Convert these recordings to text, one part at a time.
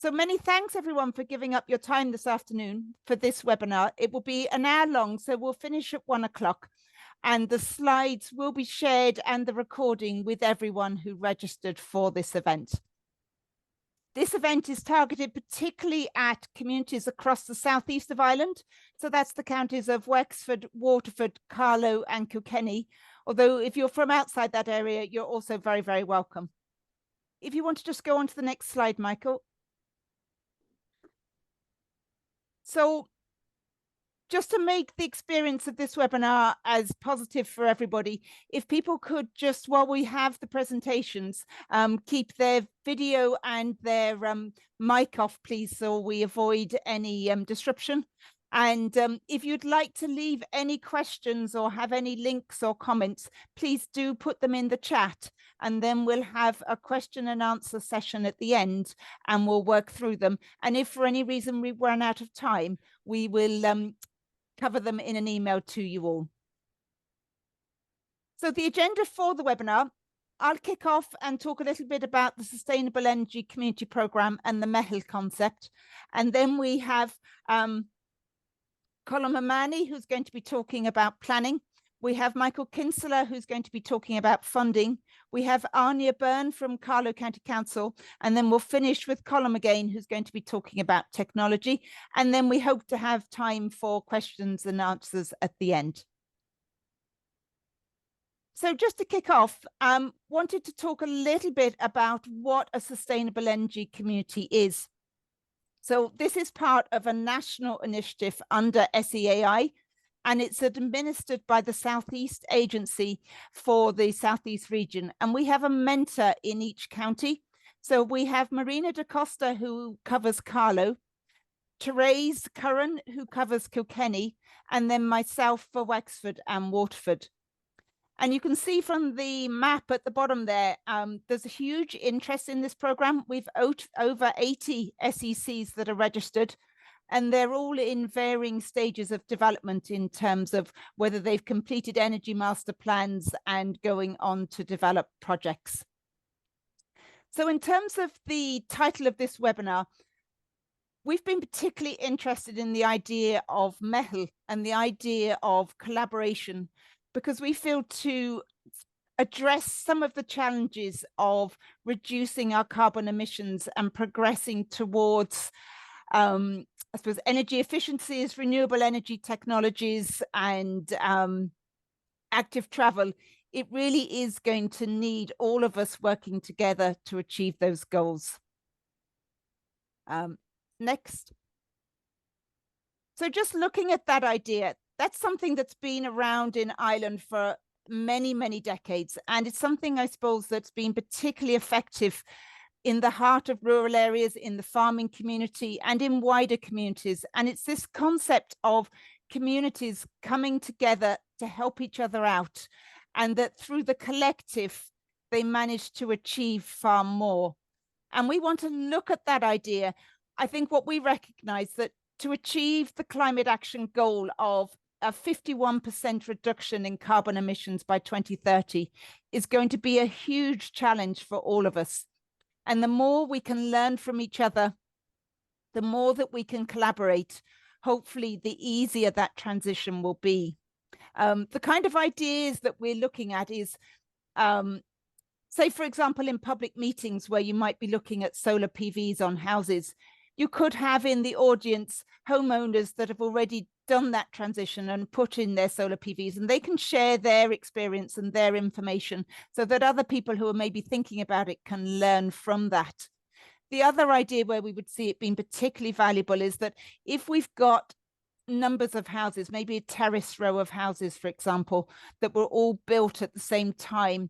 So many thanks, everyone, for giving up your time this afternoon for this webinar. It will be an hour long, so we'll finish at 1 o'clock. And the slides will be shared and the recording with everyone who registered for this event. This event is targeted particularly at communities across the southeast of Ireland. So that's the counties of Wexford, Waterford, Carlow and Kilkenny. Although if you're from outside that area, you're also very, very welcome. If you want to just go on to the next slide, Michael. So just to make the experience of this webinar as positive for everybody, if people could just, while we have the presentations, keep their video and their mic off, please, so we avoid any disruption. And if you'd like to leave any questions or have any links or comments, please do put them in the chat, and then we'll have a question and answer session at the end and we'll work through them. And if for any reason we run out of time, we will cover them in an email to you all. So the agenda for the webinar, I'll kick off and talk a little bit about the Sustainable Energy Community Programme and the MEHL concept. And then we have Colm O'Mahony, who's going to be talking about planning. We have Michael Kinchella, who's going to be talking about funding. We have Áine Byrne from Carlow County Council, and then we'll finish with Colm again, who's going to be talking about technology. And then we hope to have time for questions and answers at the end. So just to kick off, wanted to talk a little bit about what a sustainable energy community is. So this is part of a national initiative under SEAI, and it's administered by the Southeast Agency for the Southeast region. And we have a mentor in each county. So we have Marina da Costa, who covers Carlow, Therese Curran, who covers Kilkenny, and then myself for Wexford and Waterford. And you can see from the map at the bottom there, there's a huge interest in this program. We've over 80 SECs that are registered, and they're all in varying stages of development in terms of whether they've completed energy master plans and going on to develop projects. So in terms of the title of this webinar, we've been particularly interested in the idea of MEHL and the idea of collaboration, because we feel to address some of the challenges of reducing our carbon emissions and progressing towards I suppose energy efficiencies, renewable energy technologies, and active travel, it really is going to need all of us working together to achieve those goals. Next. So just looking at that idea, that's something that's been around in Ireland for many, many decades. And it's something, I suppose, that's been particularly effective in the heart of rural areas, in the farming community, and in wider communities. And it's this concept of communities coming together to help each other out, and that through the collective, they manage to achieve far more. And we want to look at that idea. I think what we recognize that to achieve the climate action goal of a 51% reduction in carbon emissions by 2030 is going to be a huge challenge for all of us. And the more we can learn from each other, the more that we can collaborate, hopefully the easier that transition will be. The kind of ideas that we're looking at is, say, for example, in public meetings where you might be looking at solar PVs on houses, you could have in the audience homeowners that have already done that transition and put in their solar PVs, and they can share their experience and their information so that other people who are maybe thinking about it can learn from that. The other idea where we would see it being particularly valuable is that if we've got numbers of houses, maybe a terrace row of houses, for example, that were all built at the same time,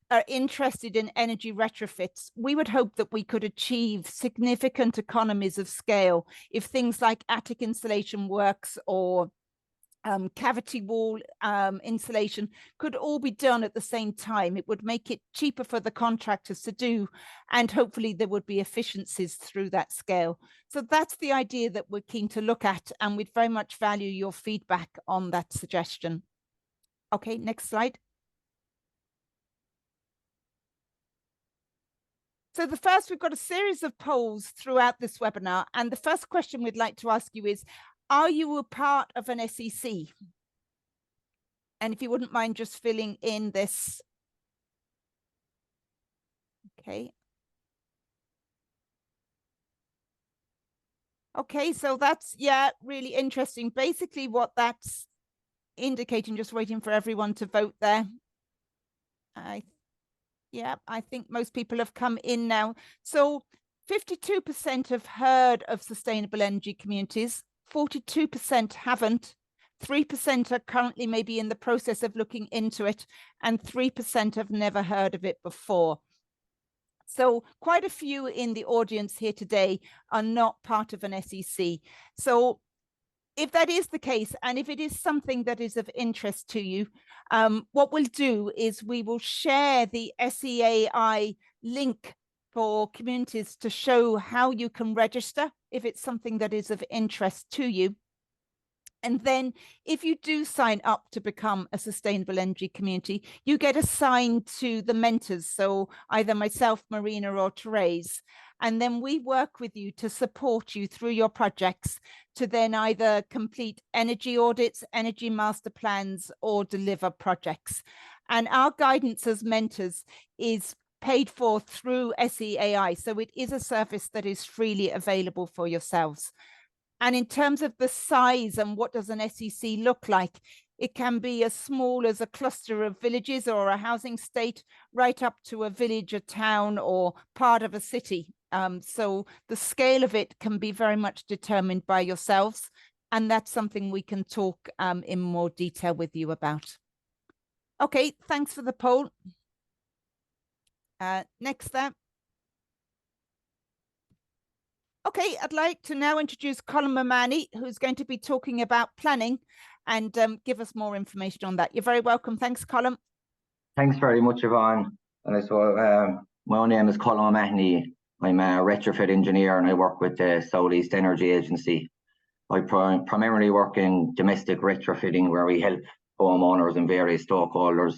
are interested in energy retrofits, we would hope that we could achieve significant economies of scale if things like attic insulation works or cavity wall insulation could all be done at the same time. It would make it cheaper for the contractors to do, and hopefully there would be efficiencies through that scale. So that's the idea that we're keen to look at, and we'd very much value your feedback on that suggestion. Okay, next slide. So we've got a series of polls throughout this webinar. And the first question we'd like to ask you is, are you a part of an SEC? And if you wouldn't mind just filling in this. Okay. Okay, so that's, yeah, really interesting. Basically what that's indicating, just waiting for everyone to vote there. Yeah, I think most people have come in now. So 52% have heard of sustainable energy communities, 42% haven't, 3% are currently maybe in the process of looking into it, and 3% have never heard of it before. So quite a few in the audience here today are not part of an SEC. So if that is the case, and if it is something that is of interest to you, what we'll do is we will share the SEAI link for communities to show how you can register if it's something that is of interest to you. And then if you do sign up to become a sustainable energy community, you get assigned to the mentors. So either myself, Marina, or Therese. And then we work with you to support you through your projects to then either complete energy audits, energy master plans, or deliver projects. And our guidance as mentors is paid for through SEAI. So it is a service that is freely available for yourselves. And in terms of the size and what does an SEC look like, it can be as small as a cluster of villages or a housing state, right up to a village, a town, or part of a city. So the scale of it can be very much determined by yourselves. And that's something we can talk in more detail with you about. Okay, thanks for the poll. Next up. Okay, I'd like to now introduce Colm O'Mahony, who's going to be talking about planning and give us more information on that. You're very welcome. Thanks, Colm. Thanks very much, Yvonne. And so my own name is Colm O'Mahony. I'm a retrofit engineer and I work with the Southeast Energy Agency. I primarily work in domestic retrofitting, where we help homeowners and various stakeholders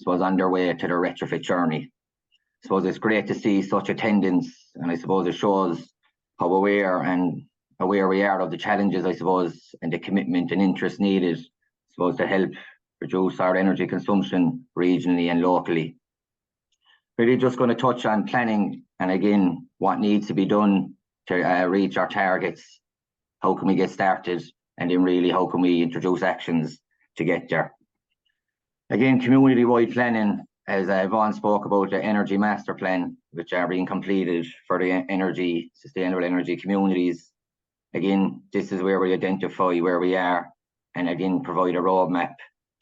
on their way to their retrofit journey. I suppose it's great to see such attendance, and I suppose it shows how aware we are of the challenges, I suppose, and the commitment and interest needed, to help reduce our energy consumption regionally and locally. Really just going to touch on planning and again, what needs to be done to reach our targets. How can we get started? And then really, how can we introduce actions to get there? Again, community-wide planning, as Yvonne spoke about, the energy master plan, which are being completed for the sustainable energy communities. Again, this is where we identify where we are and again, provide a roadmap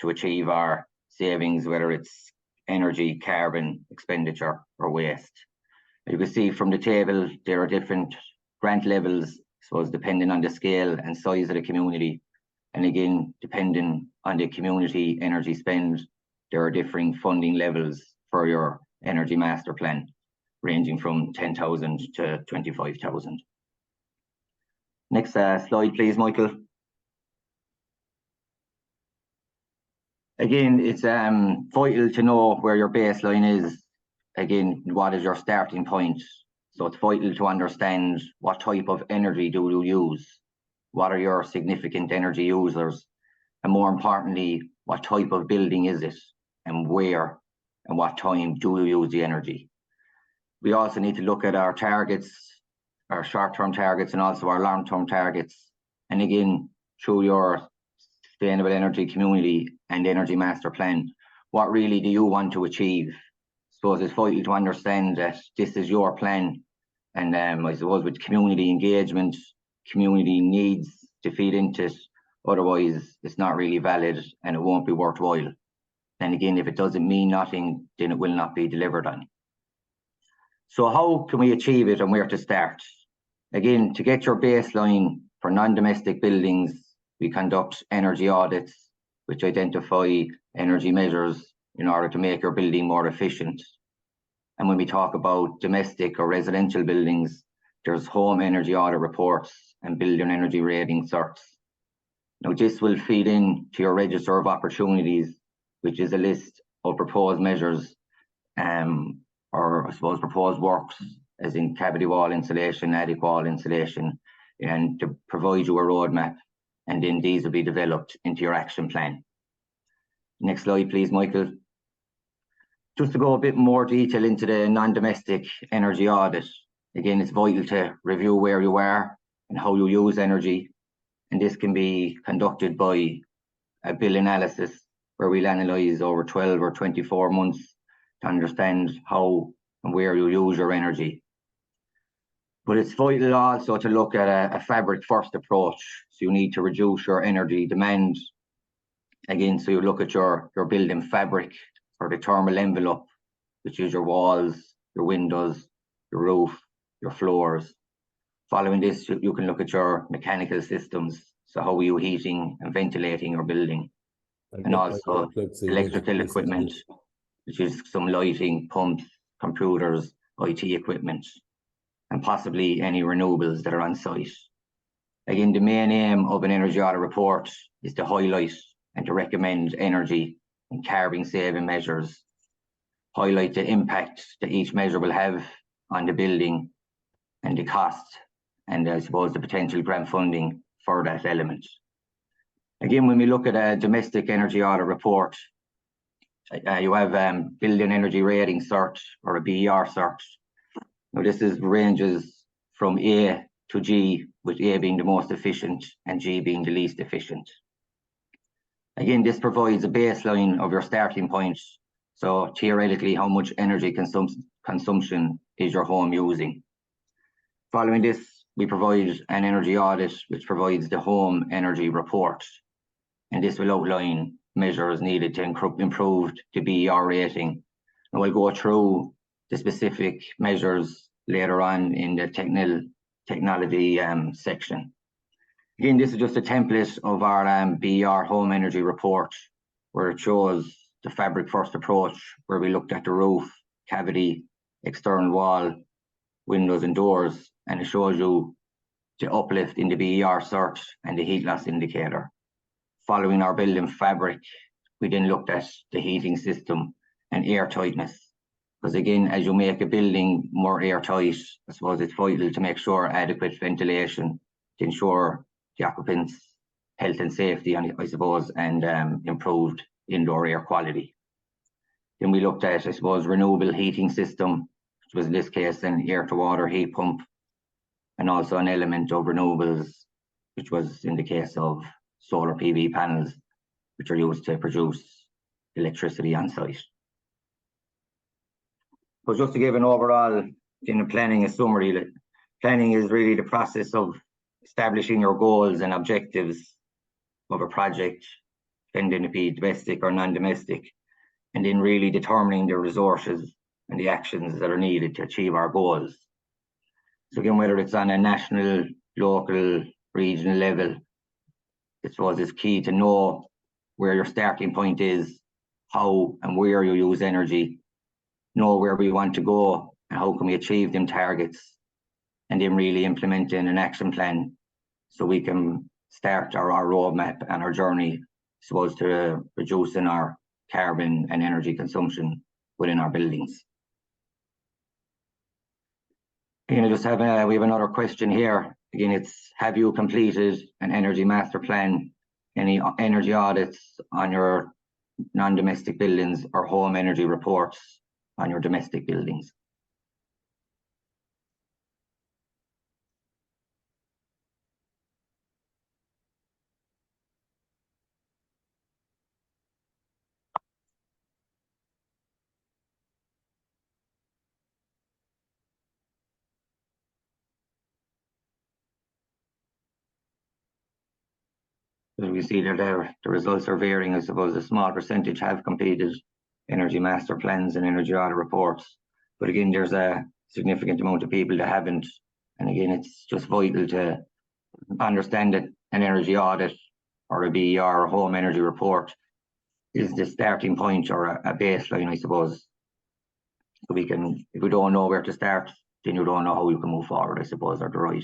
to achieve our savings, whether it's energy, carbon, expenditure, or waste. You can see from the table, there are different grant levels, depending on the scale and size of the community. And again, depending on the community energy spend, there are differing funding levels for your energy master plan, ranging from 10,000 to 25,000. Next slide, please, Michael. Again, it's vital to know where your baseline is. Again, what is your starting point? So it's vital to understand what type of energy do you use? What are your significant energy users? And more importantly, what type of building is it? And where and what time do you use the energy? We also need to look at our targets, our short-term targets, and also our long-term targets. And again, through your sustainable energy community and energy master plan, what really do you want to achieve? It's vital to understand that this is your plan. And I suppose with community engagement, community needs to feed into it. Otherwise, it's not really valid and it won't be worthwhile. And again, if it doesn't mean nothing, then it will not be delivered on. So how can we achieve it and where to start? Again, to get your baseline for non-domestic buildings, we conduct energy audits, which identify energy measures in order to make your building more efficient. And when we talk about domestic or residential buildings, there's home energy audit reports and building energy rating certs. Now, this will feed in to your register of opportunities, which is a list of proposed measures or I suppose proposed works, as in cavity wall insulation, attic wall insulation, and to provide you a roadmap, and then these will be developed into your action plan. Next slide, please, Michael. Just to go a bit more detail into the non-domestic energy audit. Again, it's vital to review where you are and how you use energy. And this can be conducted by a bill analysis, where we'll analyse over 12 or 24 months to understand how and where you use your energy. But it's vital also to look at a fabric first approach. So you need to reduce your energy demand. Again, so you look at your building fabric, or the thermal envelope, which is your walls, your windows, your roof, your floors. Following this, you can look at your mechanical systems. So how are you heating and ventilating your building? And also electrical equipment, which is some lighting, pumps, computers, IT equipment, and possibly any renewables that are on site. Again, the main aim of an energy audit report is to highlight and to recommend energy and carbon saving measures, highlight the impact that each measure will have on the building and the cost, and I suppose the potential grant funding for that element. Again, when we look at a domestic energy audit report, you have building energy rating cert, or a BER cert. Now this ranges from A to G, with A being the most efficient and G being the least efficient. Again, this provides a baseline of your starting point. So theoretically, how much energy consumption is your home using? Following this, we provide an energy audit, which provides the home energy report. And this will outline measures needed to improve the BER rating. And we'll go through the specific measures later on in the technology section. Again, this is just a template of our BER home energy report, where it shows the fabric first approach, where we looked at the roof, cavity, external wall, windows and doors, and it shows you the uplift in the BER cert and the heat loss indicator. Following our building fabric, we then looked at the heating system and air tightness. Because again, as you make a building more airtight, I suppose it's vital to make sure adequate ventilation to ensure the occupants' health and safety, I suppose, and improved indoor air quality. Then we looked at, I suppose, renewable heating system, which was in this case an air to water heat pump, and also an element of renewables, which was in the case of solar PV panels, which are used to produce electricity on site. But just to give an overall planning a summary, planning is really the process of establishing your goals and objectives of a project, depending if it be domestic or non-domestic, and then really determining the resources and the actions that are needed to achieve our goals. So again, whether it's on a national, local, regional level, I suppose it's key to know where your starting point is, how and where you use energy, know where we want to go and how can we achieve them targets, and then really implementing an action plan so we can start our roadmap and our journey, I suppose, to reducing our carbon and energy consumption within our buildings. Again, we have another question here. Again, it's, have you completed an energy master plan, any energy audits on your non-domestic buildings, or home energy reports on your domestic buildings? As we see that the results are varying. I suppose a small percentage have completed energy master plans and energy audit reports. But again, there's a significant amount of people that haven't. And again, it's just vital to understand that an energy audit or a BER or home energy report is the starting point, or a baseline, I suppose. So we can, if we don't know where to start, then you don't know how you can move forward, I suppose, or the right.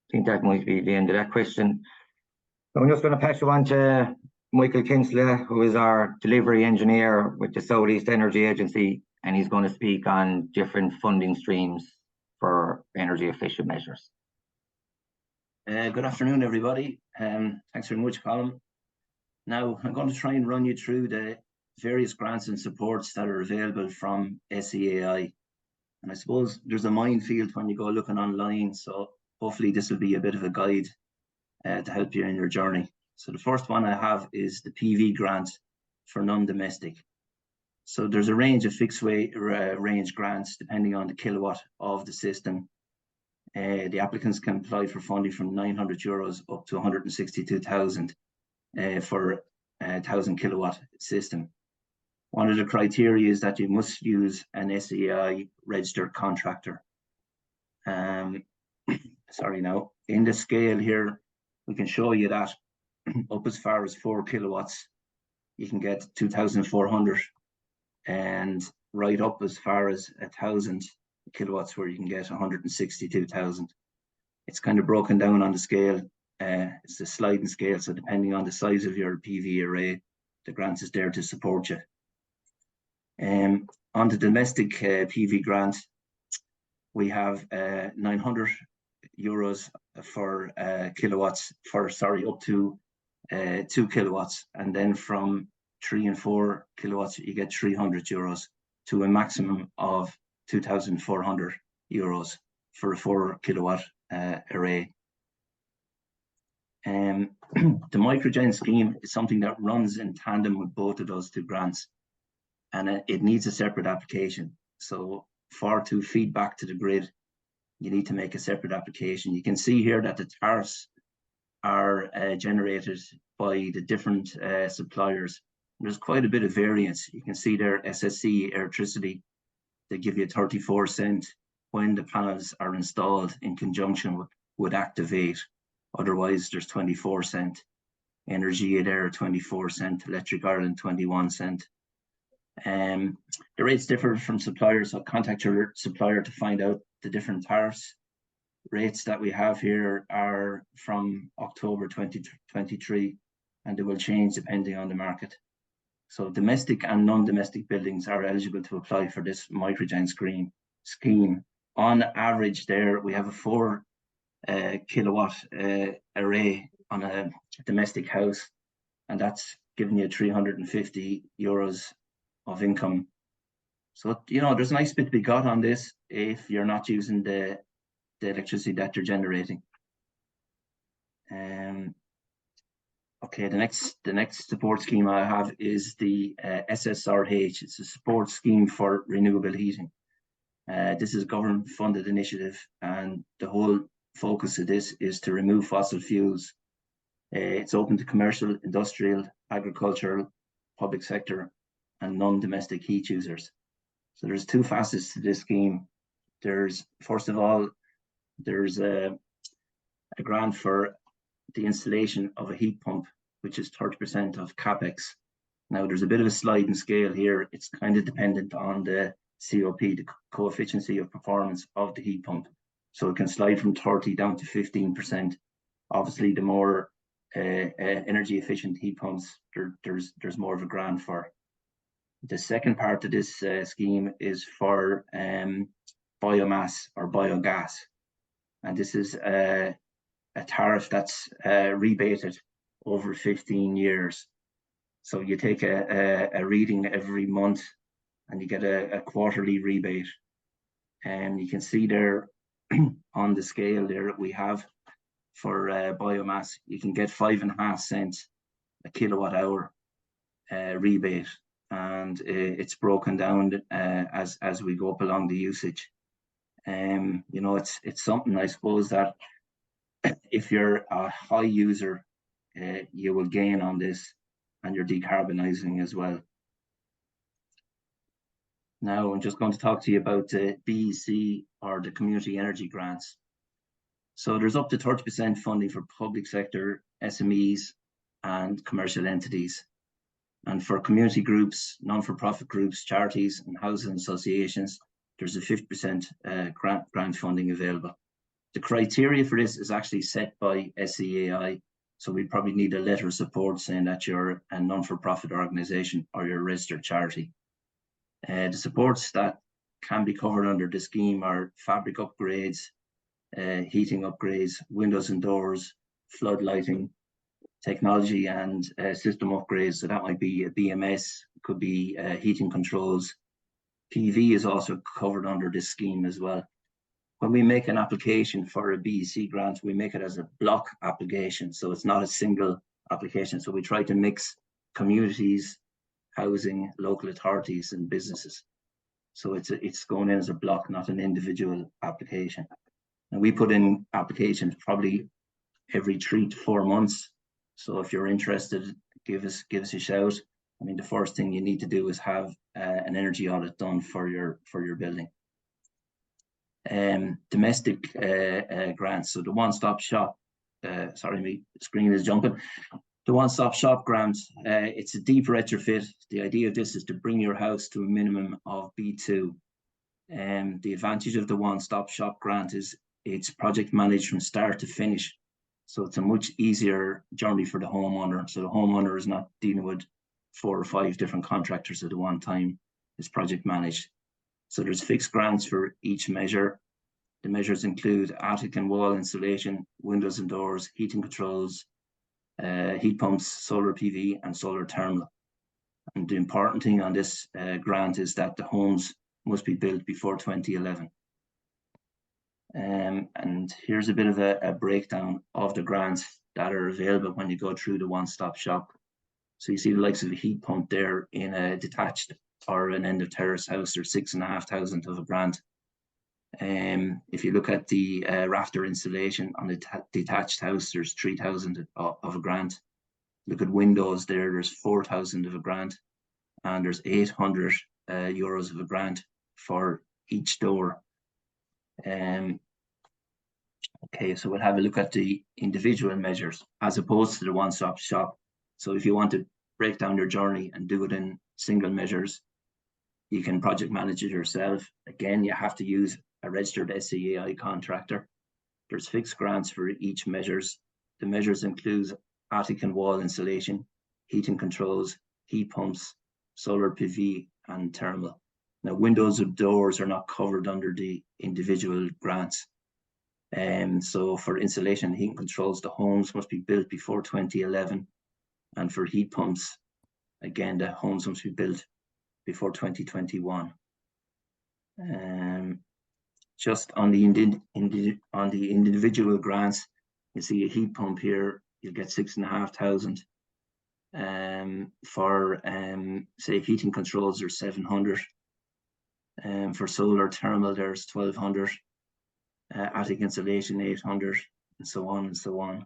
I think that might be the end of that question. So I'm just going to pass you on to Michael Kinchella, who is our delivery engineer with the Southeast Energy Agency, and he's going to speak on different funding streams for energy efficient measures. Good afternoon, everybody. Thanks very much, Colm. Now, I'm going to try and run you through the various grants and supports that are available from SEAI. And I suppose there's a minefield when you go looking online, so hopefully this will be a bit of a guide to help you in your journey. So the first one I have is the PV grant for non-domestic. So there's a range of fixed range grants depending on the kilowatt of the system. The applicants can apply for funding from €900 up to 162,000 for a 1,000 kilowatt system. One of the criteria is that you must use an SEAI registered contractor. Sorry, now in the scale here, we can show you that up as far as 4 kilowatts, you can get 2,400, and right up as far as 1,000 kilowatts, where you can get 162,000. It's kind of broken down on the scale. It's a sliding scale, so depending on the size of your PV array, the grant is there to support you. On the domestic PV grant, we have €900 for kilowatts for up to 2 kilowatts, and then from 3 and 4 kilowatts you get €300 to a maximum of €2,400 for a 4 kilowatt array. The microgen scheme is something that runs in tandem with both of those two grants, and it needs a separate application. So to feed back to the grid, you need to make a separate application. You can see here that the tariffs are generated by the different suppliers. There's quite a bit of variance. You can see there SSC electricity, they give you 34 cents when the panels are installed in conjunction with Activate. Otherwise, there's 24 cents. Energy there, 24 cents. Electric Ireland, 21 cents. The rates differ from suppliers, so contact your supplier to find out the different tariffs. Rates that we have here are from October 2023, and they will change depending on the market. So domestic and non-domestic buildings are eligible to apply for this microgen scheme. On average there, we have a 4 kilowatt array on a domestic house, and that's giving you €350 of income. So, you know, there's a nice bit to be got on this if you're not using the electricity that you're generating. Okay, the next support scheme I have is the SSRH. It's a support scheme for renewable heating. This is a government-funded initiative, and the whole focus of this is to remove fossil fuels. It's open to commercial, industrial, agricultural, public sector, and non-domestic heat users. So there's two facets to this scheme. First of all, there's a grant for the installation of a heat pump, which is 30% of CapEx. Now, there's a bit of a sliding scale here. It's kind of dependent on the COP, the coefficient of performance of the heat pump. So it can slide from 30 down to 15%. Obviously, the more energy efficient heat pumps, there's more of a grant for. The second part of this scheme is for biomass or biogas. And this is a tariff that's rebated over 15 years. So you take a reading every month and you get a quarterly rebate. And you can see there on the scale there we have for biomass, you can get 5.5 cents a kilowatt hour rebate. And it's broken down as we go up along the usage. You know, it's something, I suppose, that if you're a high user, you will gain on this, and you're decarbonizing as well. Now I'm just going to talk to you about the BEC, or the community energy grants. So there's up to 30% funding for public sector, SMEs, and commercial entities. And for community groups, non-for-profit groups, charities, and housing associations, there's a 50% grant funding available. The criteria for this is actually set by SEAI, So we probably need a letter of support saying that you're a non-for-profit organisation or you're a registered charity. The supports that can be covered under the scheme are fabric upgrades, heating upgrades, windows and doors, flood lighting, technology and system upgrades. So that might be a BMS, could be heating controls. PV is also covered under this scheme as well. When we make an application for a BEC grant, we make it as a block application. So it's not a single application. So we try to mix communities, housing, local authorities and businesses. So it's going in as a block, not an individual application. And we put in applications probably every 3 to 4 months. So if you're interested, give us a shout. I mean, the first thing you need to do is have an energy audit done for your building. Domestic grants. So the one-stop shop. Sorry, my screen is jumping. The one-stop shop grant. It's a deep retrofit. The idea of this is to bring your house to a minimum of B2. The advantage of the one-stop shop grant is it's project managed from start to finish. So it's a much easier journey for the homeowner. So the homeowner is not dealing with 4 or 5 different contractors at one time. It's project managed. So there's fixed grants for each measure. The measures include attic and wall insulation, windows and doors, heating controls, heat pumps, solar PV and solar thermal. And the important thing on this grant is that the homes must be built before 2011. And here's a bit of a breakdown of the grants that are available when you go through the one-stop shop. So you see the likes of a heat pump there in a detached or an end of terrace house, there's 6,500 of a grant. If you look at the rafter insulation on a detached house, there's 3,000 of a grant. Look at windows there, there's 4,000 of a grant, and there's 800 euros of a grant for each door. Okay, so we'll have a look at the individual measures as opposed to the one-stop shop. So if you want to break down your journey and do it in single measures, you can project manage it yourself. Again, you have to use a registered SCAI contractor. There's fixed grants for each measures. The measures include attic and wall insulation, heating controls, heat pumps, solar PV and thermal. Now, windows and doors are not covered under the individual grants. So for insulation and heating controls, the homes must be built before 2011. And for heat pumps, again, the homes must be built before 2021. Just on the individual grants, you see a heat pump here, you'll get 6,500. For say heating controls, there's 700. For solar thermal, there's 1,200. Attic insulation, 800, and so on and so on.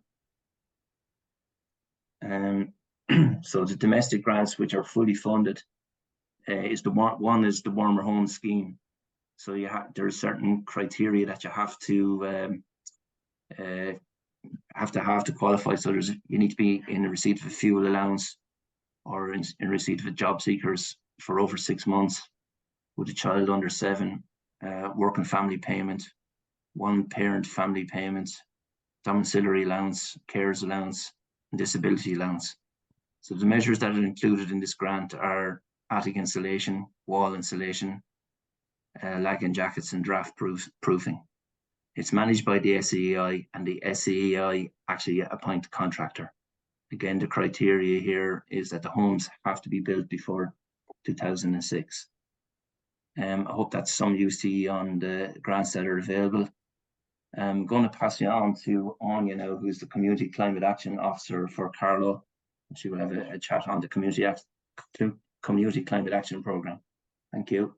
So the domestic grants, which are fully funded, is the one is the warmer home scheme. So there's certain criteria that you have to qualify. So you need to be in the receipt of a fuel allowance or in receipt of a job seekers for over 6 months, with a child under 7, work and family payment, 1 parent family payment, domiciliary allowance, carers allowance, and disability allowance. So the measures that are included in this grant are attic insulation, wall insulation, lagging jackets and draft proofing. It's managed by the SCAI, and the SCAI actually appoint a contractor. Again, the criteria here is that the homes have to be built before 2006. I hope that's some use to you on the grants that are available. I'm going to pass you on to Áine now, who's the Community Climate Action Officer for Carlow. She will have a chat on the Community Climate Action Programme. Thank you.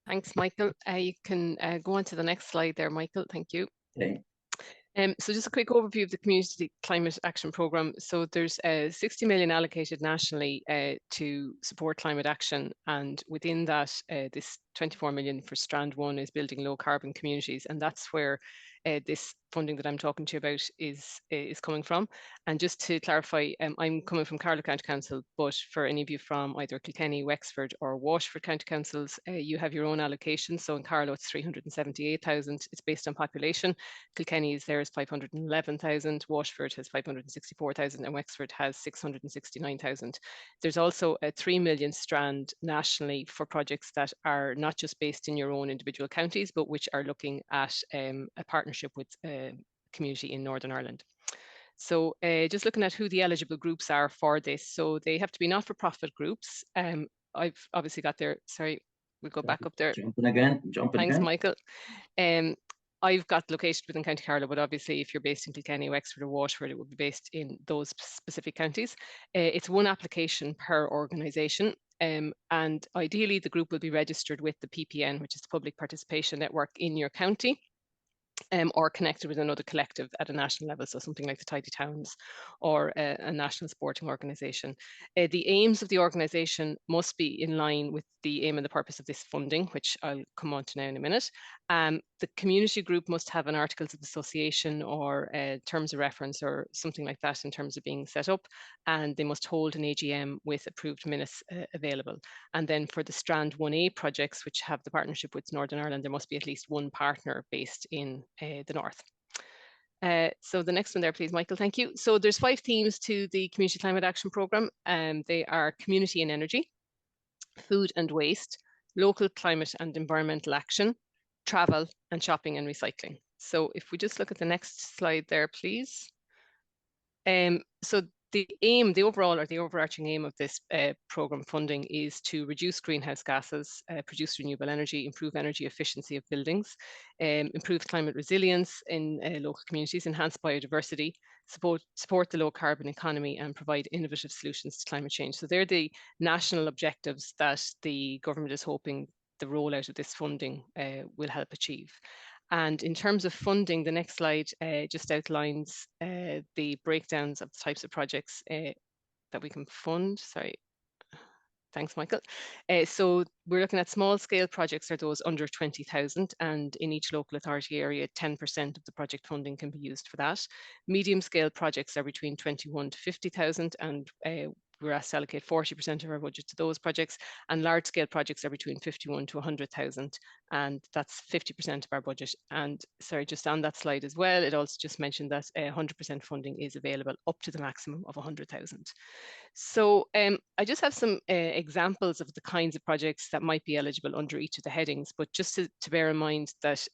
Thanks, Michael. You can go on to the next slide there, Michael. Thank you. Okay. So just a quick overview of the Community Climate Action Programme. So there's 60 million allocated nationally to support climate action. And within that, this 24 million for Strand 1 is building low carbon communities. And that's where this funding that I'm talking to you about is coming from. And just to clarify, I'm coming from Carlow County Council, but for any of you from either Kilkenny, Wexford or Waterford County Councils, you have your own allocation. So in Carlow it's 378,000, it's based on population. Kilkenny is there is 511,000, Waterford has 564,000 and Wexford has 669,000. There's also a 3 million strand nationally for projects that are not just based in your own individual counties, but which are looking at a partnership with a community in Northern Ireland. So just looking at who the eligible groups are for this. So they have to be not-for-profit groups. I've obviously got there, sorry, we'll go back up there. Jumping again. Thanks, Michael. I've got located within County Carlow, but obviously if you're based in Kilkenny, Wexford or Waterford, it would be based in those specific counties. It's one application per organisation. And ideally the group will be registered with the PPN, which is the Public Participation Network in your county. Or connected with another collective at a national level, so something like the Tidy Towns or a national sporting organisation. The aims of the organisation must be in line with the aim and the purpose of this funding, which I'll come on to now in a minute. The community group must have an Articles of Association or terms of reference or something like that in terms of being set up, and they must hold an AGM with approved minutes available. And then for the Strand 1A projects, which have the partnership with Northern Ireland, there must be at least one partner based in the north. So the next one there, please, Michael, thank you. So there's 5 themes to the Community Climate Action Programme. They are community and energy, food and waste, local climate and environmental action, travel and shopping and recycling. So if we just look at the next slide there, please. So the aim, the overall or the overarching aim of this programme funding is to reduce greenhouse gases, produce renewable energy, improve energy efficiency of buildings, improve climate resilience in local communities, enhance biodiversity, support the low carbon economy and provide innovative solutions to climate change. So they're the national objectives that the government is hoping the rollout of this funding will help achieve. And in terms of funding, the next slide just outlines the breakdowns of the types of projects that we can fund. Sorry. Thanks, Michael. So we're looking at small scale projects are those under 20,000, and in each local authority area, 10% of the project funding can be used for that. Medium scale projects are between 21 to 50,000, and we're asked to allocate 40% of our budget to those projects, and large scale projects are between 51 to 100,000, and that's 50% of our budget. And sorry, just on that slide as well, it also just mentioned that 100% funding is available up to the maximum of 100,000. So I just have some examples of the kinds of projects that might be eligible under each of the headings, but just to bear in mind that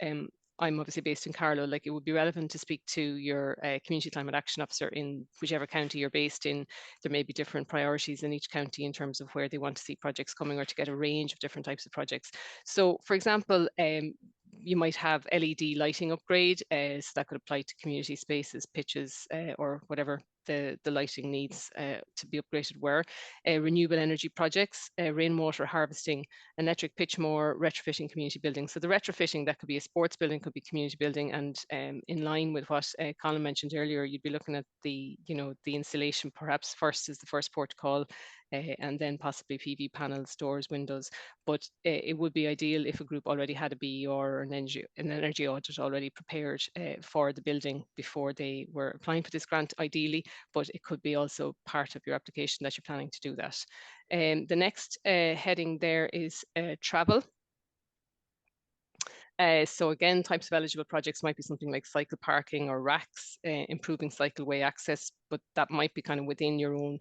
I'm obviously based in Carlow, like it would be relevant to speak to your Community Climate Action Officer in whichever county you're based in. There may be different priorities in each county in terms of where they want to see projects coming or to get a range of different types of projects. So for example, you might have LED lighting upgrade, so that could apply to community spaces, pitches, or whatever the lighting needs to be upgraded were. Renewable energy projects, rainwater harvesting, electric pitch moor, retrofitting community buildings. So the retrofitting, that could be a sports building, could be community building, and in line with what Colm mentioned earlier, you'd be looking at the, the installation perhaps first is the first port of call, and then possibly PV panels, doors, windows. But it would be ideal if a group already had a BER or an energy audit already prepared for the building before they were applying for this grant, ideally, but it could be also part of your application that you're planning to do that. The next heading there is travel. So again, types of eligible projects might be something like cycle parking or racks, improving cycleway access, but that might be kind of within your own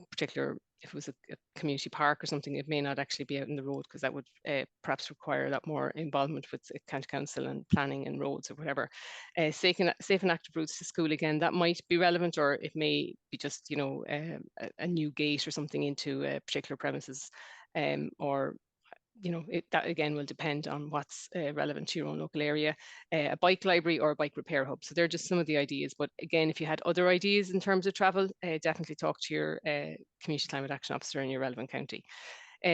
particular, if it was a community park or something, it may not actually be out in the road, because that would perhaps require a lot more involvement with the county council and planning and roads or whatever. Safe and active routes to school, again, that might be relevant, or it may be just, a new gate or something into a particular premises, or that again will depend on what's relevant to your own local area. A bike library or a bike repair hub. So they're just some of the ideas. But again, if you had other ideas in terms of travel, definitely talk to your Community Climate Action Officer in your relevant county.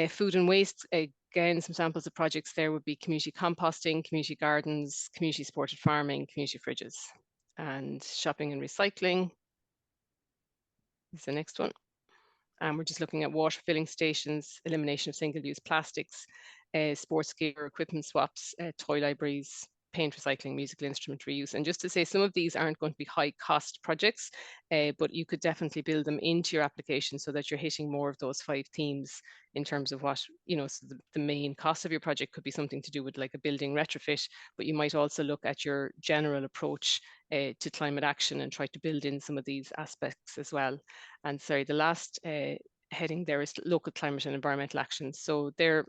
Food and waste, again, some samples of projects there would be community composting, community gardens, community supported farming, community fridges. And shopping and recycling is the next one. And we're just looking at water filling stations, elimination of single-use plastics, sports gear, equipment swaps, toy libraries, paint recycling, musical instrument reuse. And just to say, some of these aren't going to be high cost projects, but you could definitely build them into your application so that you're hitting more of those 5 themes in terms of what, so the main cost of your project could be something to do with like a building retrofit, but you might also look at your general approach to climate action and try to build in some of these aspects as well. And sorry, the last heading there is local climate and environmental action. So they're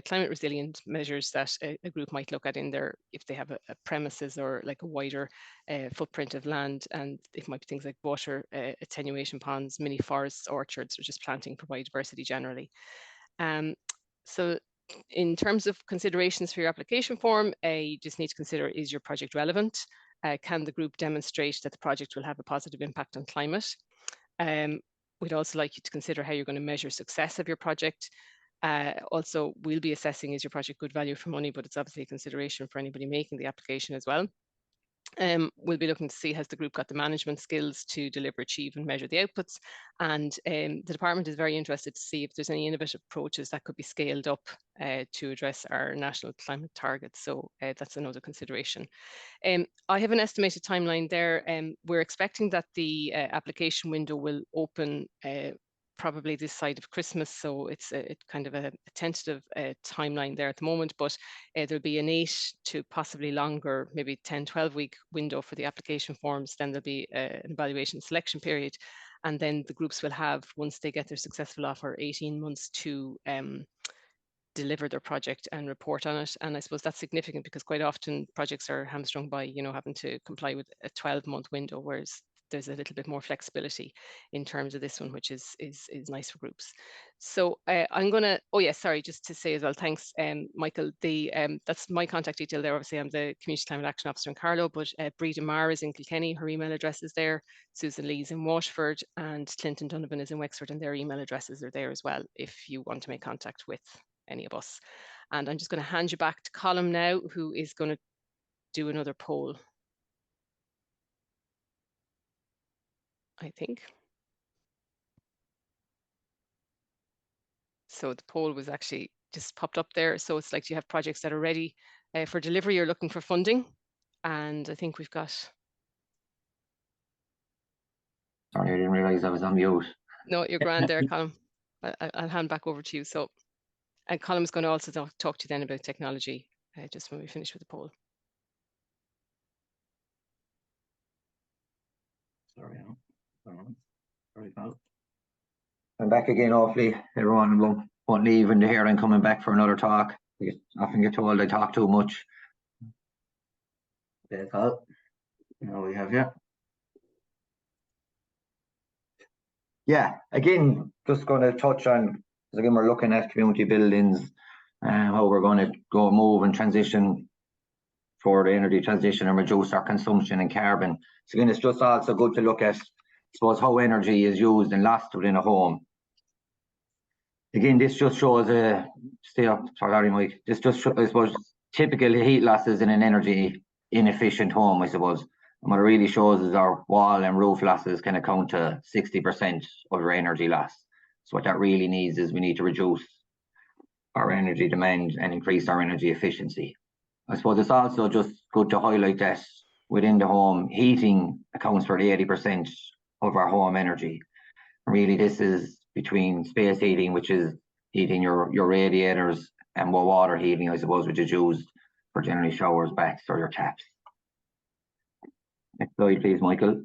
climate resilient measures that a group might look at in their, if they have a premises or like a wider footprint of land, and it might be things like water attenuation ponds, mini forests, orchards, or just planting for biodiversity generally. So in terms of considerations for your application form, you just need to consider, is your project relevant? Can the group demonstrate that the project will have a positive impact on climate? We'd also like you to consider how you're going to measure success of your project. Also, we'll be assessing, is your project good value for money, but it's obviously a consideration for anybody making the application as well. We'll be looking to see, has the group got the management skills to deliver, achieve and measure the outputs? And the department is very interested to see if there's any innovative approaches that could be scaled up to address our national climate targets. So that's another consideration. I have an estimated timeline there. We're expecting that the application window will open probably this side of Christmas, so it's kind of a tentative timeline there at the moment, but there'll be an 8 to possibly longer, maybe 10-12 week window for the application forms. Then there'll be an evaluation selection period, and then the groups will have, once they get their successful offer, 18 months to deliver their project and report on it. And I suppose that's significant because quite often projects are hamstrung by having to comply with a 12-month window, whereas there's a little bit more flexibility in terms of this one, which is nice for groups. So I'm gonna, just to say as well, thanks Michael. That's my contact detail there. Obviously I'm the Community Climate Action Officer in Carlow, but Breda Marr is in Kilkenny, her email address is there. Susan Lee's in Waterford, and Clinton Donovan is in Wexford, and their email addresses are there as well if you want to make contact with any of us. And I'm just going to hand you back to Colm now, who is going to do another poll, I think. So the poll was actually just popped up there. So it's like, you have projects that are ready for delivery, you're looking for funding. And I think we've got... Sorry, I didn't realize I was on mute. No, you're grand there, Colm. I'll hand back over to you. So, and Colm's going to also talk to you then about technology just when we finish with the poll. Sorry, Colm. I'm back again, hopefully everyone won't leave in the here and coming back for another talk. I often get told I talk too much. Okay, Colm. Now we have you. Yeah, again, just going to touch on, because again, we're looking at community buildings and how we're going to go move and transition for the energy transition and reduce our consumption and carbon. So again, it's just also good to look at, I suppose, how energy is used and lost within a home. Again, this just shows Mike. This just shows, I suppose, typical heat losses in an energy inefficient home, I suppose. And what it really shows is our wall and roof losses can account to 60% of our energy loss. So what that really needs is we need to reduce our energy demand and increase our energy efficiency. I suppose it's also just good to highlight that within the home, heating accounts for 80% of our home energy. Really, this is between space heating, which is heating your radiators, and water heating, I suppose, which is used for generally showers, baths, or your taps. Next slide, please, Michael.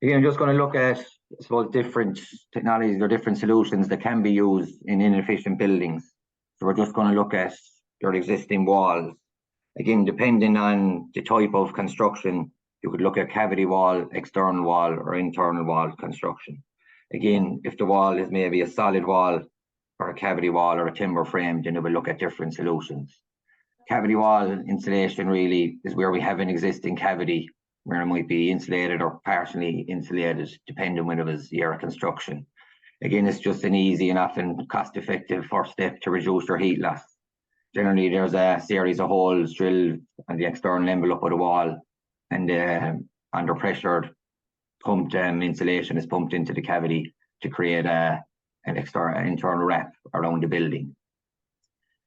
Again, I'm just going to look at, I suppose, different technologies or different solutions that can be used in inefficient buildings. So we're just going to look at your existing walls. Again, depending on the type of construction, you could look at cavity wall, external wall, or internal wall construction. Again, if the wall is maybe a solid wall or a cavity wall or a timber frame, then we will look at different solutions. Cavity wall insulation really is where we have an existing cavity where it might be insulated or partially insulated, depending on whether it was year of construction. Again, it's just an easy and often cost-effective first step to reduce your heat loss. Generally, there's a series of holes drilled on the external envelope of the wall, and under pressure, pumped insulation is pumped into the cavity to create an internal wrap around the building.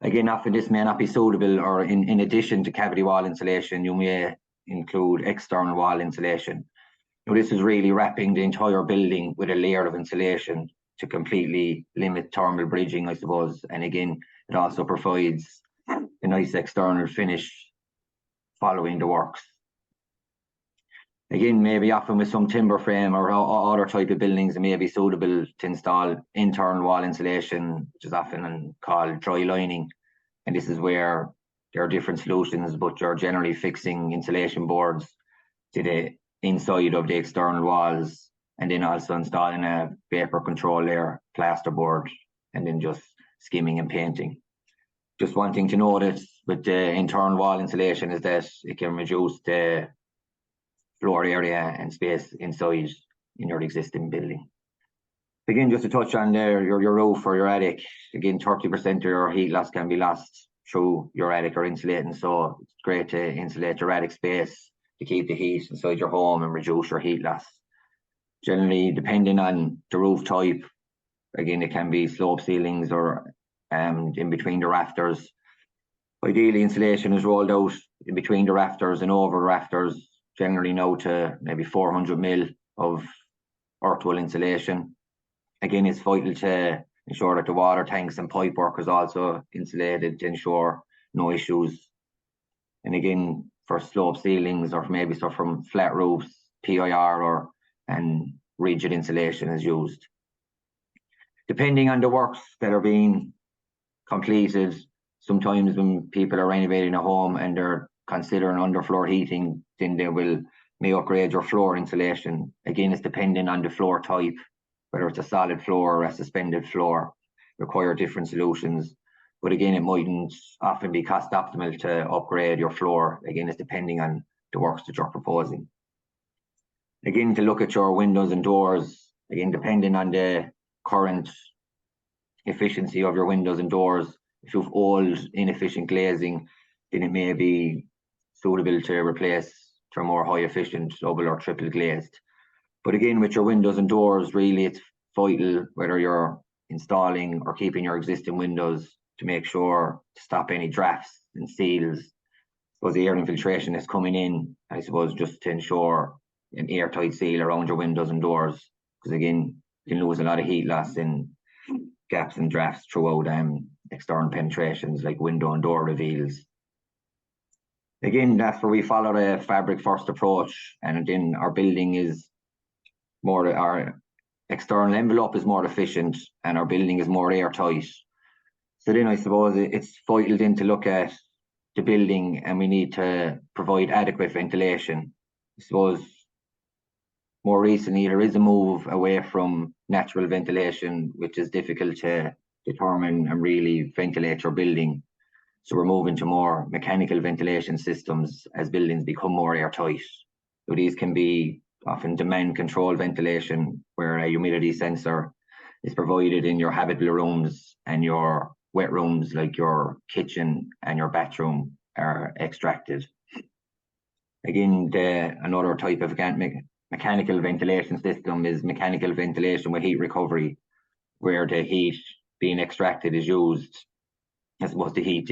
Again, often this may not be suitable, or in addition to cavity wall insulation, you may include external wall insulation. Now, this is really wrapping the entire building with a layer of insulation to completely limit thermal bridging, I suppose. And again, it also provides a nice external finish following the works. Again, maybe often with some timber frame or other type of buildings, it may be suitable to install internal wall insulation, which is often called dry lining. And this is where there are different solutions, but you're generally fixing insulation boards to the inside of the external walls, and then also installing a vapor control layer, plasterboard, and then just skimming and painting. Just one thing to notice with the internal wall insulation is that it can reduce the floor area and space inside in your existing building. Again, just to touch on there, your roof or your attic, again, 30% of your heat loss can be lost through your attic or insulating. So it's great to insulate your attic space to keep the heat inside your home and reduce your heat loss. Generally, depending on the roof type, again, it can be slope ceilings or in between the rafters. Ideally, insulation is rolled out in between the rafters and over the rafters, generally now to maybe 400 mil of earthwall insulation. Again, it's vital to ensure that the water tanks and pipe work is also insulated to ensure no issues. And again, for slope ceilings or maybe stuff from flat roofs, PIR and rigid insulation is used. Depending on the works that are being completed, sometimes when people are renovating a home and they're considering underfloor heating, then they may upgrade your floor insulation. Again, it's depending on the floor type, whether it's a solid floor or a suspended floor, require different solutions. But again, it mightn't often be cost optimal to upgrade your floor. Again, it's depending on the works that you're proposing. Again, to look at your windows and doors, again, depending on the current efficiency of your windows and doors, if you have old, inefficient glazing, then it may be suitable to replace to a more high efficient double or triple glazed. But again, with your windows and doors, really it's vital whether you're installing or keeping your existing windows to make sure to stop any drafts and seals. Suppose the air infiltration is coming in, I suppose, just to ensure an airtight seal around your windows and doors, because again, you can lose a lot of heat loss in gaps and drafts throughout external penetrations like window and door reveals. Again, that's where we follow the fabric first approach, and then our building is more, our external envelope is more efficient and our building is more airtight. So then I suppose it's vital then to look at the building, and we need to provide adequate ventilation. I suppose more recently there is a move away from natural ventilation, which is difficult to determine and really ventilate your building. So we're moving to more mechanical ventilation systems as buildings become more airtight. So these can be often demand control ventilation, where a humidity sensor is provided in your habitable rooms, and your wet rooms like your kitchen and your bathroom are extracted. Again, another type of mechanical ventilation system is mechanical ventilation with heat recovery, where the heat being extracted is used as opposed to heat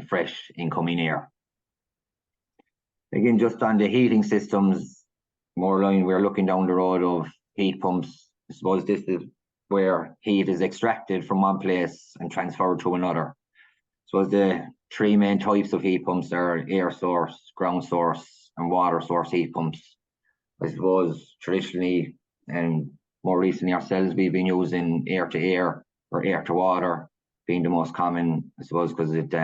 fresh incoming air. Again, just on the heating systems, more line, we're looking down the road of heat pumps. I suppose this is where heat is extracted from one place and transferred to another. So the three main types of heat pumps are air source, ground source, and water source heat pumps. I suppose traditionally and more recently ourselves, we've been using air to air or air to water being the most common, I suppose, because it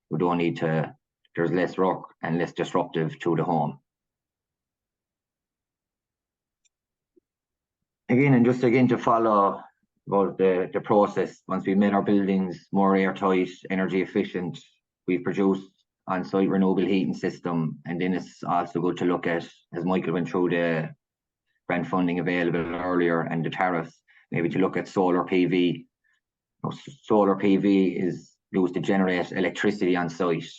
we don't need to, there's less work and less disruptive to the home. Again, and just again to follow about the process, once we've made our buildings more airtight, energy efficient, we've produced on-site renewable heating system, and then it's also good to look at, as Michael went through the grant funding available earlier and the tariffs, maybe to look at solar PV. Solar PV is used to generate electricity on site.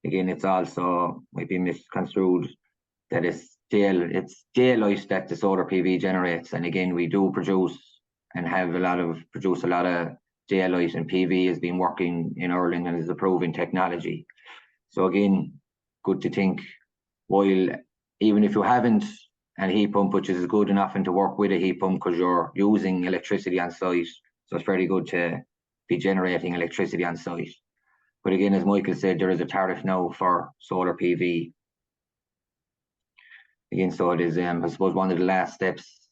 Again, it's also might be misconstrued that it's daylight that the solar PV generates. And again, we do produce a lot of daylight and PV has been working in Ireland and is a proven technology. So again, good to think, while even if you haven't a heat pump which is good enough and to work with a heat pump because you're using electricity on site, so it's very good to be generating electricity on site. But again, as Michael said, there is a tariff now for solar PV. Again, so it is, I suppose, one of the last steps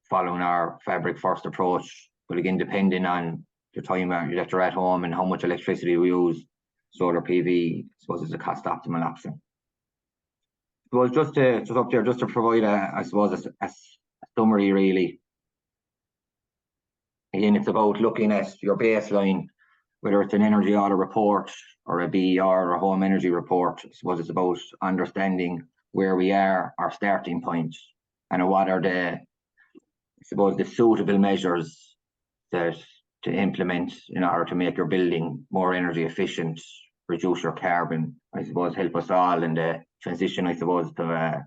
following our fabric first approach. But again, depending on the time that you're at home and how much electricity we use, solar PV, I suppose, is a cost optimal option. So just to provide I suppose a summary really. Again, it's about looking at your baseline, whether it's an energy audit report or a BER or a home energy report. I suppose it's about understanding where we are, our starting point, and what are the, I suppose, the suitable measures that to implement in order to make your building more energy efficient, reduce your carbon, I suppose, help us all in the transition, I suppose, to a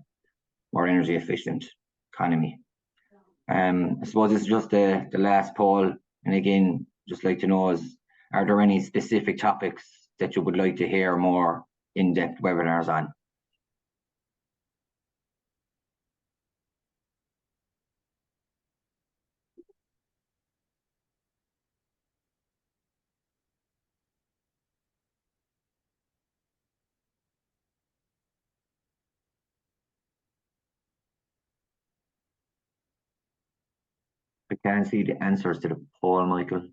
more energy efficient economy. I suppose it's just the last poll, and again, just like to know is, are there any specific topics that you would like to hear more in-depth webinars on? I can't see the answers to the poll, Michael.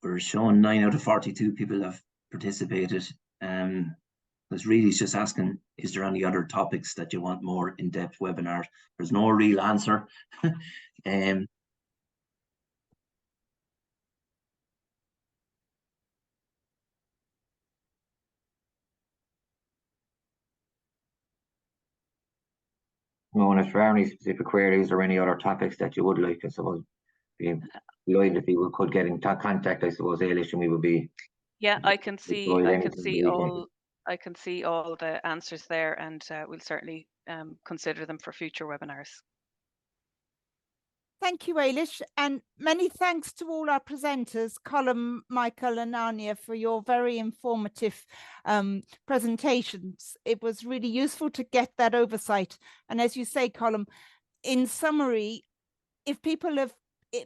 We're showing 9 out of 42 people have participated. It's really just asking, is there any other topics that you want more in-depth webinars? There's no real answer. No, and if there are any specific queries or any other topics that you would like, I suppose, be delighted if people could get in contact, I suppose, Ailish, and we would be. Yeah, I can see all the answers there, and we'll certainly consider them for future webinars. Thank you, Ailish, and many thanks to all our presenters, Colm, Michael and Áine, for your very informative presentations. It was really useful to get that oversight. And as you say, Colm, in summary, if people have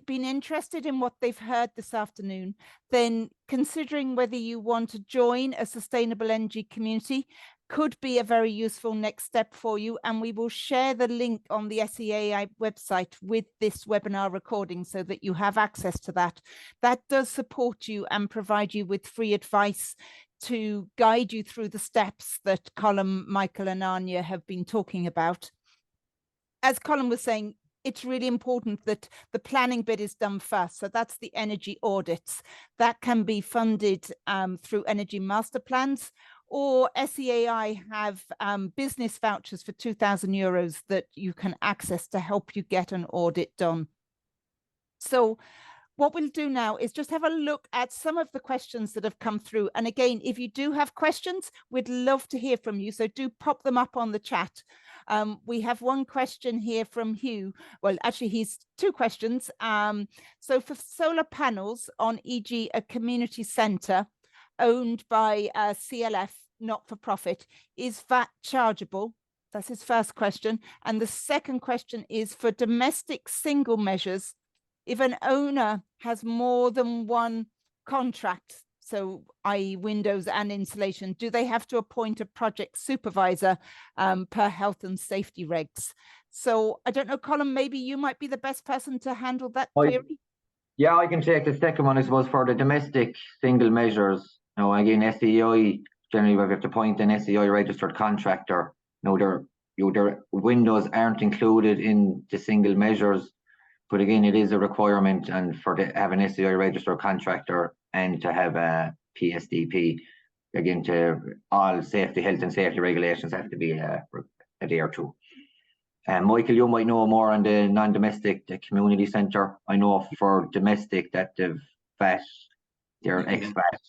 been interested in what they've heard this afternoon, then considering whether you want to join a sustainable energy community could be a very useful next step for you. And we will share the link on the SEAI website with this webinar recording so that you have access to that. That does support you and provide you with free advice to guide you through the steps that Colm, Michael and Áine have been talking about. As Colm was saying, it's really important that the planning bit is done first. So that's the energy audits. That can be funded through energy master plans, or SEAI have business vouchers for €2,000 that you can access to help you get an audit done. So what we'll do now is just have a look at some of the questions that have come through. And again, if you do have questions, we'd love to hear from you. So do pop them up on the chat. We have one question here from Hugh. Well, actually, he's two questions. So for solar panels on, e.g., a community centre owned by a CLF, not-for-profit, is VAT chargeable? That's his first question. And the second question is for domestic single measures, if an owner has more than one contract, so i.e. windows and insulation, do they have to appoint a project supervisor per health and safety regs? So I don't know, Colm, maybe you might be the best person to handle that query. Yeah, I can take the second one, I suppose, for the domestic single measures. Now, again, SEAI, generally we have to appoint an SEAI registered contractor. Now, their windows aren't included in the single measures, but again, it is a requirement, and for to have an SEAI registered contractor and to have a PSDP, again, to all safety, health and safety regulations have to be adhered to. Michael, you might know more on the non-domestic, the community centre. I know for domestic that the VAT, they're ex-VAT,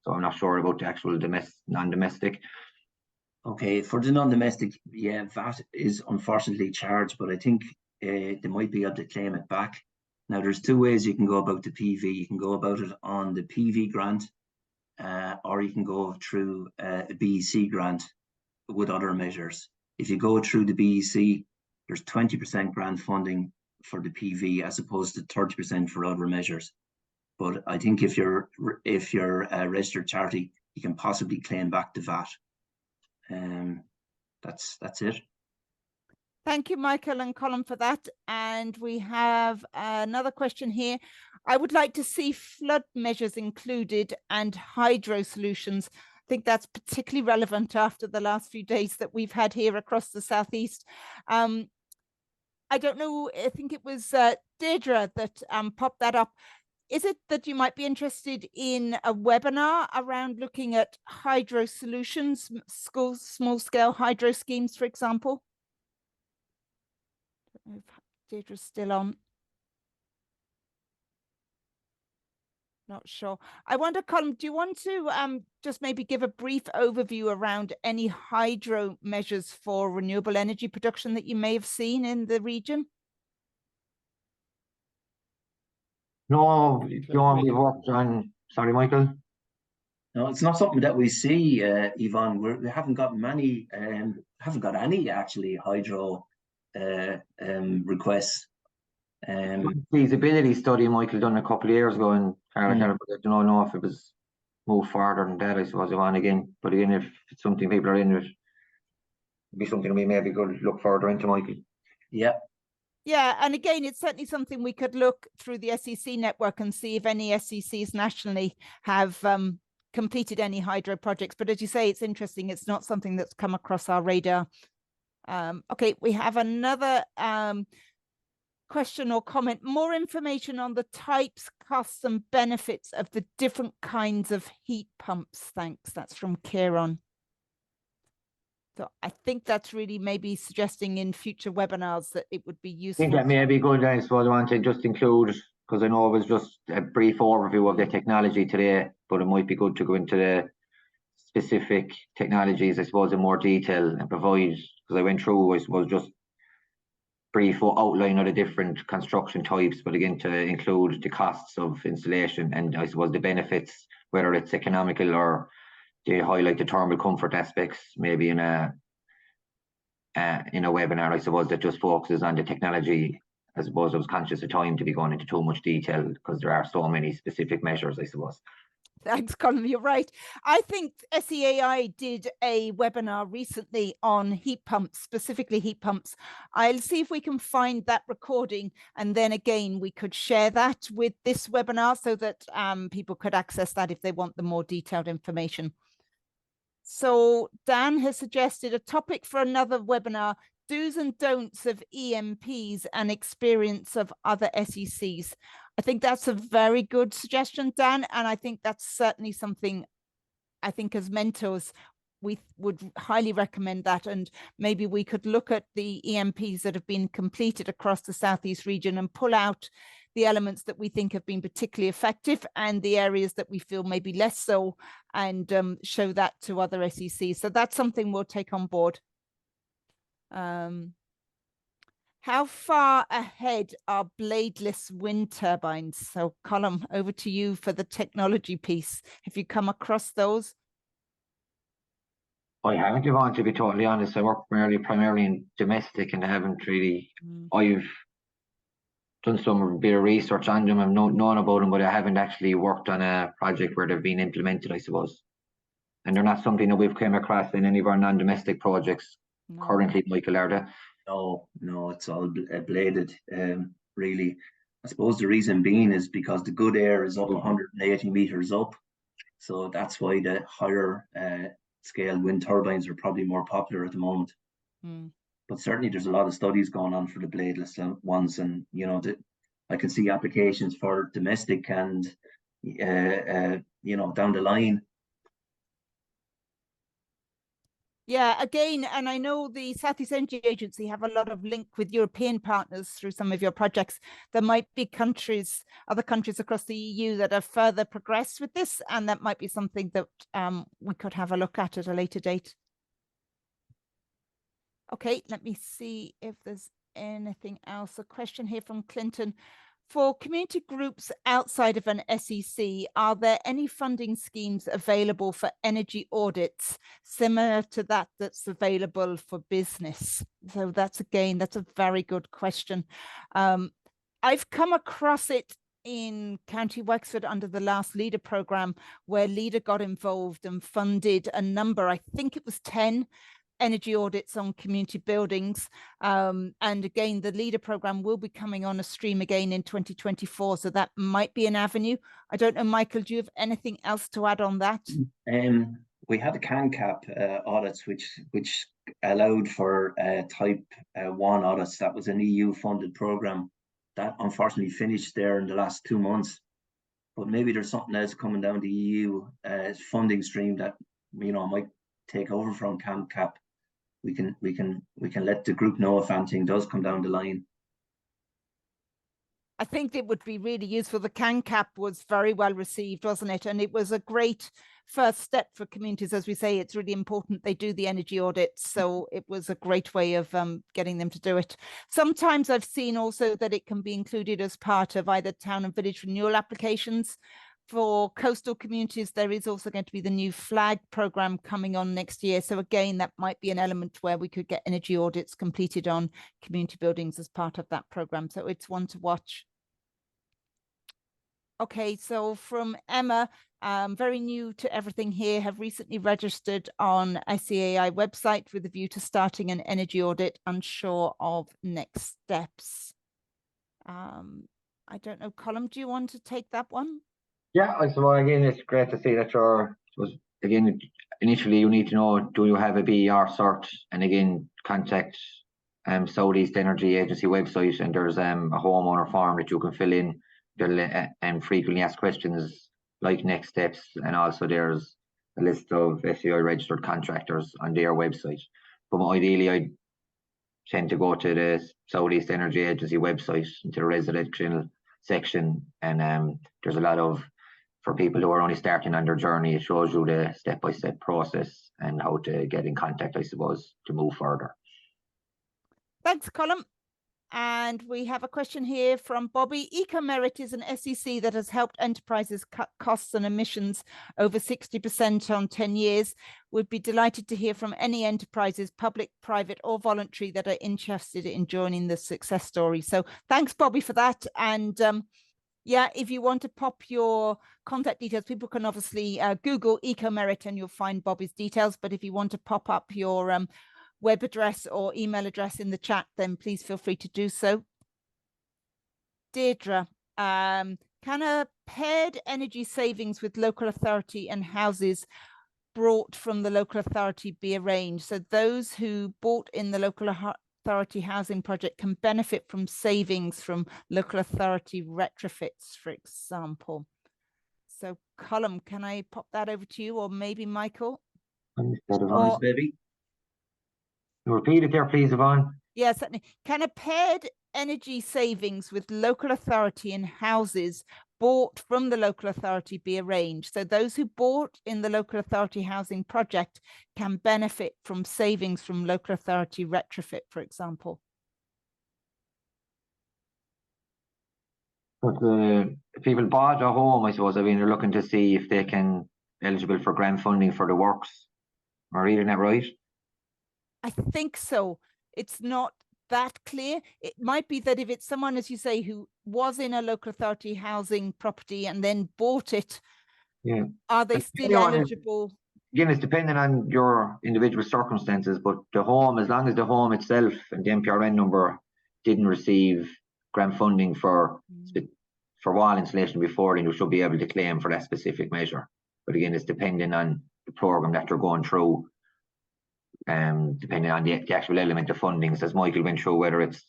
so I'm not sure about the actual non-domestic. Okay, for the non-domestic, yeah, VAT is unfortunately charged, but I think they might be able to claim it back. Now, there's two ways you can go about the PV. You can go about it on the PV grant, or you can go through a BEC grant with other measures. If you go through the BEC, there's 20% grant funding for the PV as opposed to 30% for other measures. But I think if you're a registered charity, you can possibly claim back the VAT. That's it. Thank you, Michael and Colm, for that. And we have another question here. I would like to see flood measures included and hydro solutions. I think that's particularly relevant after the last few days that we've had here across the southeast. I don't know, I think it was Deirdre that popped that up. Is it that you might be interested in a webinar around looking at hydro solutions, small scale hydro schemes, for example? I don't know if Deirdre's still on. Not sure. I wonder, Colm, do you want to just maybe give a brief overview around any hydro measures for renewable energy production that you may have seen in the region? No, we've worked on, sorry, Michael. No, it's not something that we see, Yvonne. We haven't got many, haven't got any actually hydro requests. Feasibility study Michael done a couple of years ago, and I don't know if it was moved farther than that, I suppose, Yvonne, again. But again, if it's something people are in, it'd be something we maybe could look further into, Michael. Yeah. Yeah, and again, it's certainly something we could look through the SEC network and see if any SECs nationally have completed any hydro projects. But as you say, it's interesting. It's not something that's come across our radar. Okay, we have another question or comment. More information on the types, costs, and benefits of the different kinds of heat pumps. Thanks. That's from Kieran. So I think that's really maybe suggesting in future webinars that it would be useful. I think that may be good, I suppose. I want to just include, because I know it was just a brief overview of the technology today, but it might be good to go into the specific technologies, I suppose, in more detail and provide, because I went through, I suppose, just brief outline of the different construction types, but again, to include the costs of installation and I suppose the benefits, whether it's economical or they highlight the thermal comfort aspects, maybe in a webinar, I suppose, that just focuses on the technology. I suppose I was conscious of time to be going into too much detail because there are so many specific measures, I suppose. Thanks, Colm. You're right. I think SEAI did a webinar recently on heat pumps, specifically heat pumps. I'll see if we can find that recording, and then again we could share that with this webinar so that people could access that if they want the more detailed information. So Dan has suggested a topic for another webinar: do's and don'ts of EMPs and experience of other SECs. I think that's a very good suggestion, Dan, and I think that's certainly something I think as mentors we would highly recommend that, and maybe we could look at the EMPs that have been completed across the Southeast region and pull out the elements that we think have been particularly effective and the areas that we feel maybe less so, and show that to other SECs. So that's something we'll take on board. How far ahead are bladeless wind turbines? So Colm, over to you for the technology piece. Have you come across those? I haven't, Yvonne, to be totally honest. I work primarily in domestic and I haven't really, I've done some bit of research on them. I've known about them, but I haven't actually worked on a project where they've been implemented, I suppose. And they're not something that we've come across in any of our non-domestic projects currently, Michael, are they? No, it's all bladed, really. I suppose the reason being is because the good air is up 180 meters up. So that's why the higher scale wind turbines are probably more popular at the moment. But certainly there's a lot of studies going on for the bladeless ones, and I can see applications for domestic and down the line. Yeah, again, and I know the Southeast Energy Agency have a lot of link with European partners through some of your projects. There might be other countries across the EU that have further progressed with this, and that might be something that we could have a look at a later date. Okay, let me see if there's anything else? A question here from Clinton. For community groups outside of an SEC, are there any funding schemes available for energy audits similar to that that's available for business? So that's a very good question. I've come across it in County Wexford under the last LEADER programme, where LEADER got involved and funded a number, I think it was 10 energy audits on community buildings. And again, the LEADER programme will be coming on a stream again in 2024. So that might be an avenue. I don't know, Michael, do you have anything else to add on that? We had the CANCAP audits, which allowed for type 1 audits. That was an EU funded programme that unfortunately finished there in the last 2 months. But maybe there's something else coming down the EU funding stream that, you know, might take over from CANCAP. We can let the group know if anything does come down the line. I think it would be really useful. The CANCAP was very well received, wasn't it? And it was a great first step for communities. As we say, it's really important they do the energy audits. So it was a great way of getting them to do it. Sometimes I've seen also that it can be included as part of either town and village renewal applications. For coastal communities, there is also going to be the new FLAG program coming on next year. So again, that might be an element where we could get energy audits completed on community buildings as part of that program. So it's one to watch. Okay, so from Emma, very new to everything here, have recently registered on ICAI website with a view to starting an energy audit, unsure of next steps. I don't know, Colm, do you want to take that one? Yeah, I suppose again, it's great to see that again, initially you need to know, do you have a BER cert? And again, contact Southeast Energy Agency website, and there's a homeowner form that you can fill in and frequently asked questions like next steps. And also there's a list of SEI registered contractors on their website. But ideally, I tend to go to the Southeast Energy Agency website, into the residential section, and there's a lot of, for people who are only starting on their journey, it shows you the step-by-step process and how to get in contact, I suppose, to move further. Thanks, Colm. And we have a question here from Bobby. EcoMerit is an SEC that has helped enterprises cut costs and emissions over 60% on 10 years. We'd be delighted to hear from any enterprises, public, private, or voluntary, that are interested in joining the success story. So thanks, Bobby, for that. And yeah, if you want to pop your contact details, people can obviously Google EcoMerit and you'll find Bobby's details. But if you want to pop up your web address or email address in the chat, then please feel free to do so. Deirdre, can a paired energy savings with local authority and houses brought from the local authority be arranged? So those who bought in the local authority housing project can benefit from savings from local authority retrofits, for example. So Colm, can I pop that over to you, or maybe Michael? Or, baby. Repeat it there, please, Yvonne. Yes, certainly. Can a paired energy savings with local authority and houses bought from the local authority be arranged? So those who bought in the local authority housing project can benefit from savings from local authority retrofit, for example. But people bought a home, I suppose. I mean, they're looking to see if they can eligible for grant funding for the works. Am I reading that right? I think so. It's not that clear. It might be that if it's someone, as you say, who was in a local authority housing property and then bought it, yeah, are they still eligible? Again, it's depending on your individual circumstances, but the home, as long as the home itself and the MPRN number didn't receive grant funding for wall insulation before, then you should be able to claim for that specific measure. But again, it's depending on the program that you're going through. Depending on the actual element of fundings, as Michael went through, whether it's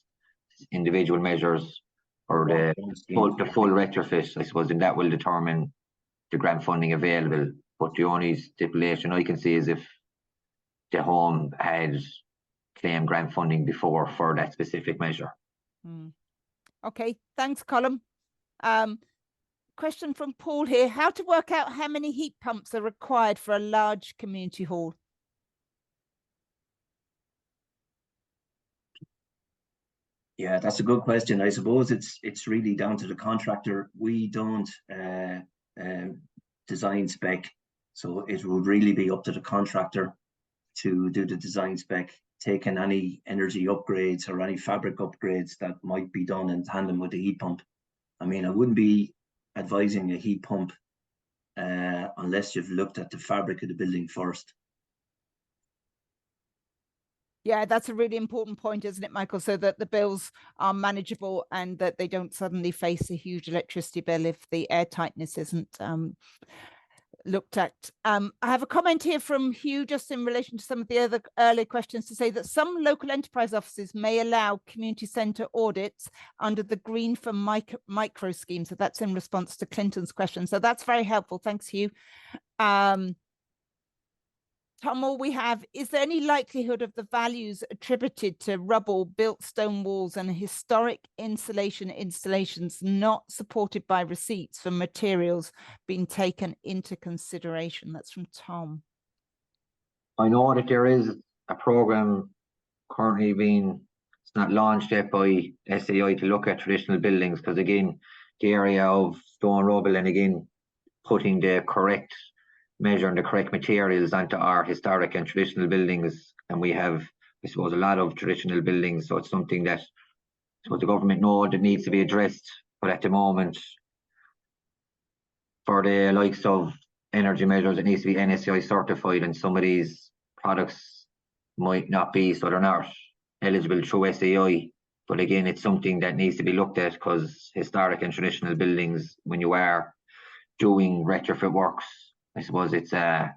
individual measures or the full retrofit, I suppose, and that will determine the grant funding available. But the only stipulation I can see is if the home had claimed grant funding before for that specific measure. Okay, thanks, Colm. Question from Paul here: how to work out how many heat pumps are required for a large community hall? Yeah, that's a good question. I suppose it's really down to the contractor. We don't design spec, so it would really be up to the contractor to do the design spec, taking any energy upgrades or any fabric upgrades that might be done in tandem with the heat pump. I mean, I wouldn't be advising a heat pump unless you've looked at the fabric of the building first. Yeah, that's a really important point, isn't it, Michael? So that the bills are manageable and that they don't suddenly face a huge electricity bill if the air tightness isn't looked at. I have a comment here from Hugh just in relation to some of the other earlier questions to say that some local enterprise offices may allow community centre audits under the Green for Micro scheme. So that's in response to Clinton's question. So that's very helpful. Thanks, Hugh. Tom, all we have, is there any likelihood of the values attributed to rubble, built stone walls and historic insulation installations not supported by receipts for materials being taken into consideration? That's from Tom. I know that there is a programme currently being, it's not launched yet by SAI to look at traditional buildings, because again, the area of stone rubble and again, putting the correct measure and the correct materials onto our historic and traditional buildings. And we have, I suppose, a lot of traditional buildings. So it's something that the government know that needs to be addressed. But at the moment, for the likes of energy measures, it needs to be NSCI certified, and some of these products might not be, so they're not eligible through SAI. But again, it's something that needs to be looked at, because historic and traditional buildings, when you are doing retrofit works, I suppose it's a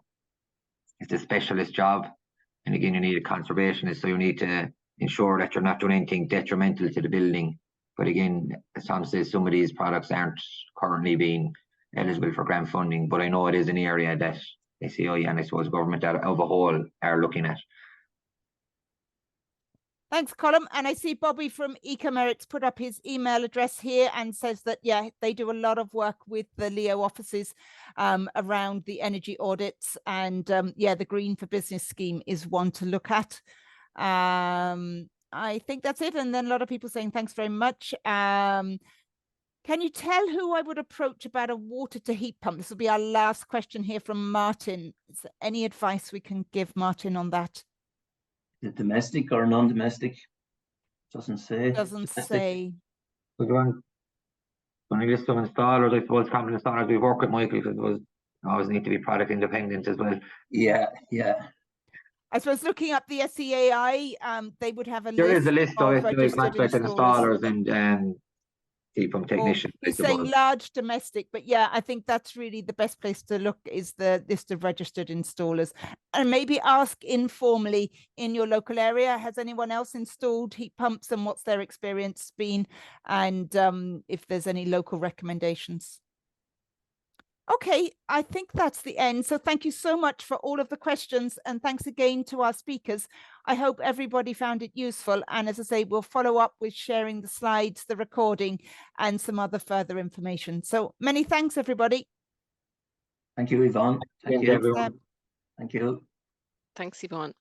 specialist job, and again, you need a conservationist, so you need to ensure that you're not doing anything detrimental to the building. But again, as Tom says, some of these products aren't currently being eligible for grant funding, but I know it is an area that SAI and I suppose government as a whole are looking at. Thanks, Colm. And I see Bobby from EcoMerits put up his email address here and says that, yeah, they do a lot of work with the Leo offices around the energy audits. And yeah, the Green for Business scheme is one to look at. I think that's it. And then a lot of people saying, thanks very much. Can you tell who I would approach about a water to heat pump? This will be our last question here from Martin. Is there any advice we can give Martin on that? The domestic or non-domestic? Doesn't say. Doesn't Domestic. say. When you list some installers, I suppose common installers we work with, Michael, because it always need to be product independent as well. Yeah. I suppose looking up the SEAI, they would have a There list. Is a list of registered contracted installers and heat pump technicians. He's saying large domestic, but yeah, I think that's really the best place to look, is the list of registered installers. And maybe ask informally in your local area, has anyone else installed heat pumps and what's their experience been? And if there's any local recommendations. Okay, I think that's the end. So thank you so much for all of the questions, and thanks again to our speakers. I hope everybody found it useful. And as I say, we'll follow up with sharing the slides, the recording, and some other further information. So many thanks, everybody. Thank you, Yvonne. Thank you, everyone. Thank you. Thanks, Yvonne.